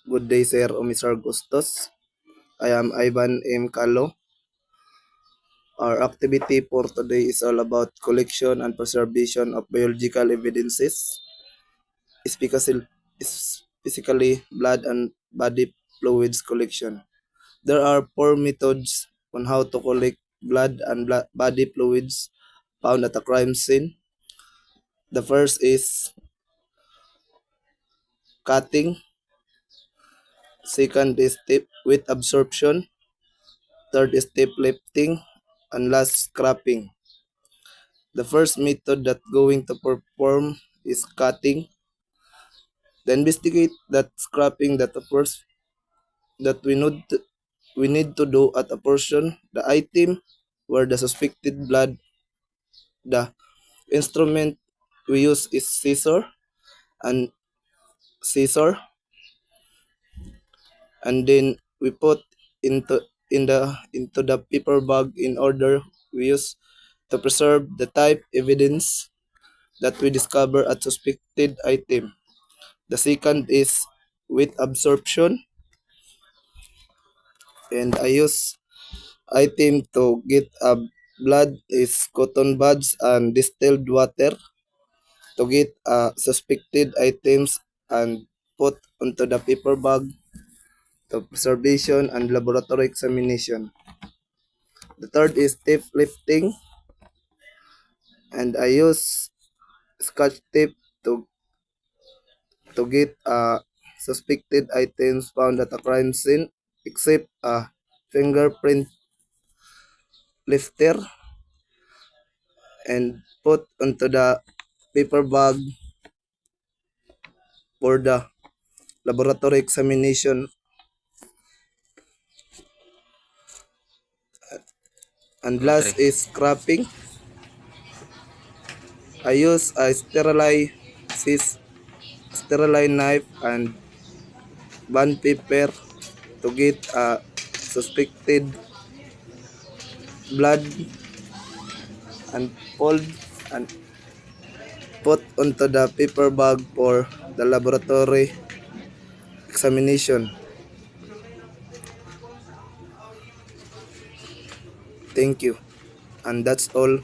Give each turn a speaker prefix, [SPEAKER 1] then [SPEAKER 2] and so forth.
[SPEAKER 1] Good day, Sir Omisar Gustos. I am Ivan M. Calo. Our activity for today is all about collection and preservation of biological evidences, specifically blood and body fluids collection. There are four methods on how to collect blood and body fluids found at a crime scene. The first is cutting, second is tip with absorption, third is tape lifting, and last scrapping. The first method that going to perform is cutting. The investigate that scrapping that the first that we need to do at a portion the item where the suspected blood. The instrument we use is and scissor, and then we put into the paper bag in order we use to preserve the type evidence that we discover at suspected item. The second is with absorption, and I use item to get a blood is cotton buds and distilled water to get suspected items and put onto the paper bag to preservation and laboratory examination. The third is tape lifting, and I use scotch tape to get suspected items found at a crime scene, except a fingerprint lifter, and put onto the paper bag for the laboratory examination. And last is scrapping. I use a sterilized knife and bond paper to get suspected blood and fold and put onto the paper bag for the laboratory examination. Thank you. And that's all.